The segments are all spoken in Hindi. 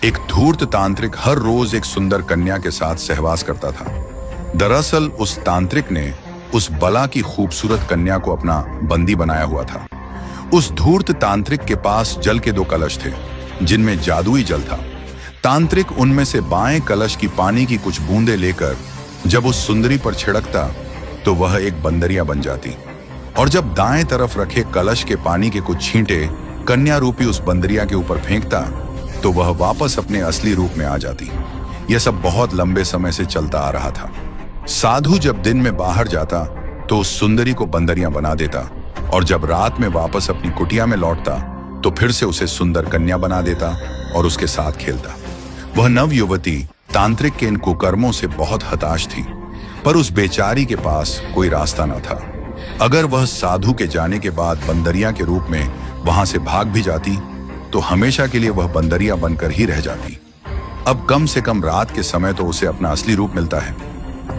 एक धूर्त तांत्रिक हर रोज एक सुंदर कन्या के साथ सहवास करता था। दरअसल उस तांत्रिक ने उस बला की खूबसूरत कन्या को अपना बंदी बनाया हुआ था। उस धूर्त तांत्रिक के पास जल के 2 कलश थे जिनमें जादुई जल था। तांत्रिक उनमें से बाएं कलश की पानी की कुछ बूंदें लेकर जब उस सुंदरी पर छिड़कता तो वह एक बंदरिया बन जाती, और जब दाएं तरफ रखे कलश के पानी के कुछ छींटे कन्या रूपी उस बंदरिया के ऊपर फेंकता तो वह वापस अपने असली रूप में आ जाती। यह सब बहुत लंबे समय से चलता आ रहा था। साधु जब दिन में बाहर जाता तो उस सुंदरी को बंदरिया बना देता, और जब रात में वापस अपनी कुटिया में लौटता तो फिर से उसे सुंदर कन्या बना देता और उसके साथ खेलता। वह नव युवती तांत्रिक के इन कुकर्मों से बहुत हताश थी, पर उस बेचारी के पास कोई रास्ता न था। अगर वह साधु के जाने के बाद बंदरिया के रूप में वहां से भाग भी जाती तो हमेशा के लिए वह बंदरिया बनकर ही रह जाती। अब कम से कम रात के समय तो उसे अपना असली रूप मिलता है।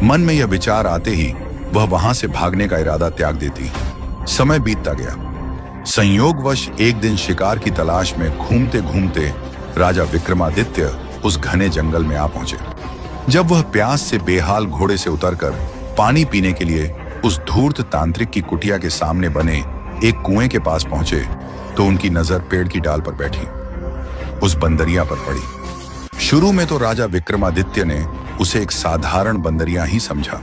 मन में यह विचार आते ही वह वहां से भागने का इरादा त्याग देती। समय बीतता गया। संयोगवश एक दिन शिकार की तलाश में घूमते घूमते राजा विक्रमादित्य उस घने जंगल में आ पहुंचे। जब वह प्यास से बेहाल घोड़े से उतरकर पानी पीने के लिए उस धूर्त तांत्रिक की कुटिया के सामने बने एक कुएं के पास पहुंचे तो उनकी नजर पेड़ की डाल पर बैठी उस बंदरिया पर पड़ी। शुरू में तो राजा विक्रमादित्य ने उसे एक साधारण बंदरिया ही समझा,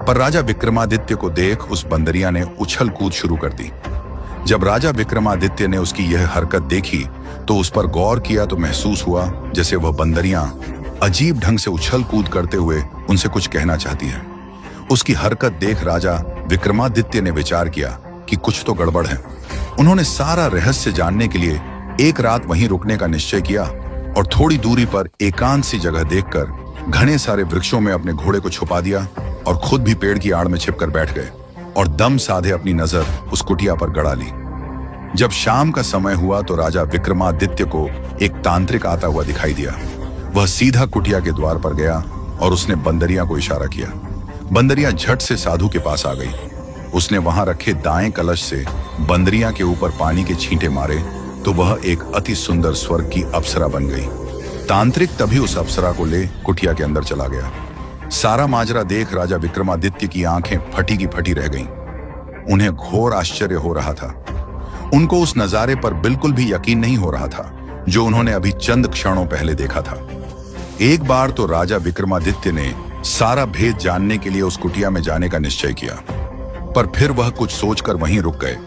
पर राजा विक्रमादित्य को देख उस बंदरिया ने उछल कूद शुरू कर दी। जब राजा विक्रमादित्य ने उसकी यह हरकत देखी तो उस पर गौर किया तो महसूस हुआ जैसे वह बंदरिया अजीब ढंग से उछल कूद करते हुए उनसे कुछ कहना चाहती है। उसकी हरकत देख राजा विक्रमादित्य ने विचार किया कि कुछ तो गड़बड़ है। उन्होंने सारा रहस्य जानने के लिए एक रात वहीं रुकने का निश्चय किया और थोड़ी दूरी पर एकांत सी जगह देखकर घने सारे वृक्षों में अपने घोड़े को छुपा दिया और खुद भी पेड़ की आड़ में छिपकर बैठ गए और दम साधे अपनी नजर उस कुटिया पर गड़ा ली। जब शाम का समय हुआ तो राजा विक्रमादित्य को एक तांत्रिक आता हुआ दिखाई दिया। वह सीधा कुटिया के द्वार पर गया और उसने बंदरिया को इशारा किया। बंदरिया झट से साधु के पास आ गई। उसने वहां रखे दाएं कलश से बंदरिया के ऊपर पानी के छींटे मारे तो वह एक अति सुंदर स्वर्ग की अप्सरा बन गई। तांत्रिक तभी उस अप्सरा को ले कुटिया के अंदर चला गया। सारा माजरा देख राजा विक्रमादित्य की आंखें फटी की फटी रह गईं। उन्हें घोर आश्चर्य हो रहा था। उनको उस नजारे पर बिल्कुल भी यकीन नहीं हो रहा था जो उन्होंने अभी चंद क्षणों पहले देखा था। एक बार तो राजा विक्रमादित्य ने सारा भेद जानने के लिए उस कुटिया में जाने का निश्चय किया, पर फिर वह कुछ सोचकर वहीं रुक गए।